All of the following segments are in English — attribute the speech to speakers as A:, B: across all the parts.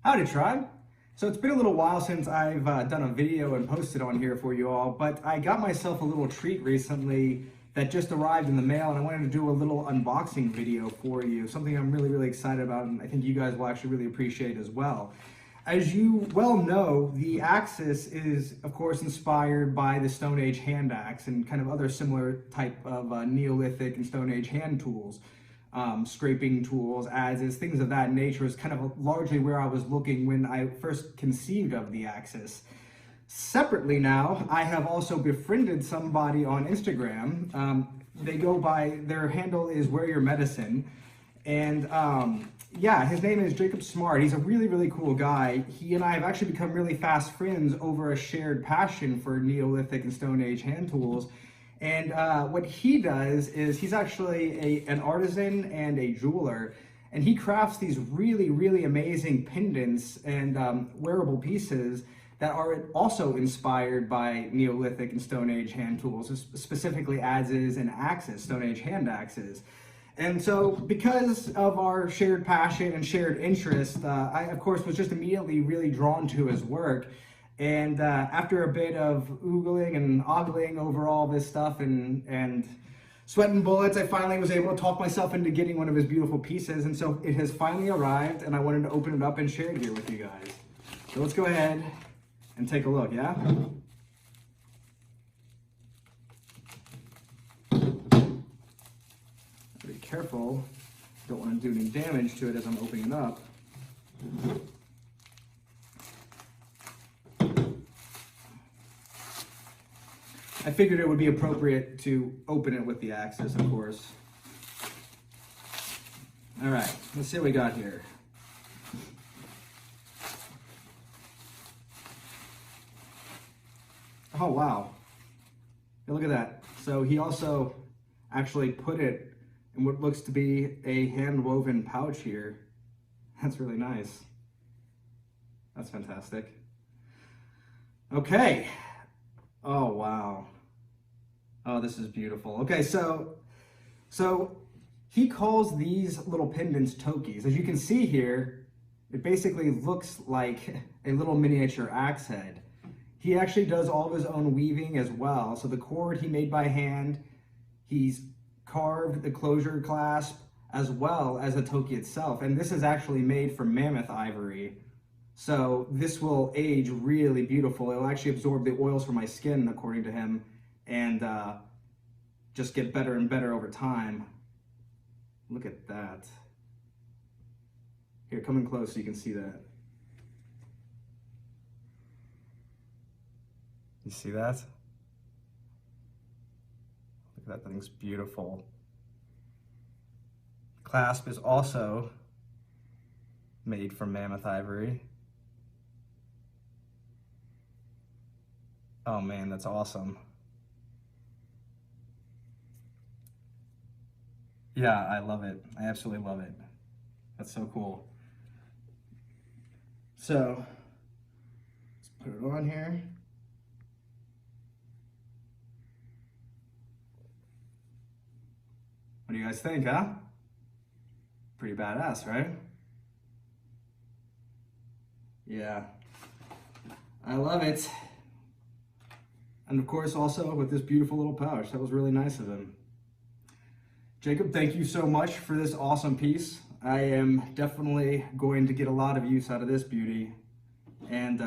A: Howdy, tribe. So it's been a little while since I've done a video and posted on here for you all, but I got myself a little treat recently that just arrived in the mail, and I wanted to do a little unboxing video for you, something I'm really excited about, and I think you guys will actually really appreciate as well. As you well know, the Axis is, of course, inspired by the Stone Age hand axe and kind of other similar type of Neolithic and Stone Age hand tools. Scraping tools, adzes, things of that nature is kind of largely where I was looking when I first conceived of the Axis. Separately now, I have also befriended somebody on Instagram. They go by, their handle is Wear Your Medicine. And yeah, his name is Jacob Smart. He's a really cool guy. He and I have actually become really fast friends over a shared passion for Neolithic and Stone Age hand tools. And what he does is he's actually an artisan and a jeweler, and he crafts these really amazing pendants and wearable pieces that are also inspired by Neolithic and Stone Age hand tools, specifically adzes and axes, Stone Age hand axes. And so because of our shared passion and shared interest, I of course was just immediately really drawn to his work. And after a bit of oogling and ogling over all this stuff and sweating bullets, I finally was able to talk myself into getting one of his beautiful pieces. And so it has finally arrived, and I wanted to open it up and share it here with you guys. So let's go ahead and take a look, yeah? Be careful. Don't want to do any damage to it as I'm opening it up. I figured it would be appropriate to open it with the Axis, of course. All right, let's see what we got here. Oh, wow. Hey, look at that. So he also actually put it in what looks to be a hand-woven pouch here. That's really nice. That's fantastic. Okay. Oh, wow. Oh, this is beautiful. Okay, so he calls these little pendants tokis. As you can see here, it basically looks like a little miniature axe head. He actually does all of his own weaving as well. So the cord he made by hand, he's carved the closure clasp as well as the toki itself. And this is actually made from mammoth ivory. So this will age really beautiful. It'll actually absorb the oils from my skin, according to him, and just get better and better over time. Look at that. Here, come in close so you can see that. You see that? Look at that thing's beautiful. Clasp is also made from mammoth ivory. Oh man, that's awesome. Yeah, I love it. I absolutely love it. That's so cool. So, let's put it on here. What do you guys think, huh? Pretty badass, right? Yeah, I love it. And of course, also with this beautiful little pouch. That was really nice of him. Jacob, thank you so much for this awesome piece. I am definitely going to get a lot of use out of this beauty. And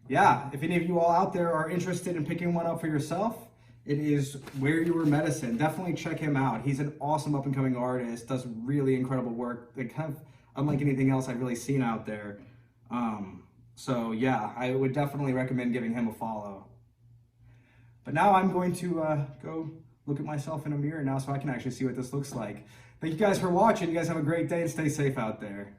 A: yeah, if any of you all out there are interested in picking one up for yourself, it is Wear Your Medicine. Definitely check him out. He's an awesome up-and-coming artist, does really incredible work, like kind of unlike anything else I've really seen out there. So yeah, I would definitely recommend giving him a follow. But now I'm going to go look at myself in a mirror now so I can actually see what this looks like. Thank you guys for watching. You guys have a great day and stay safe out there.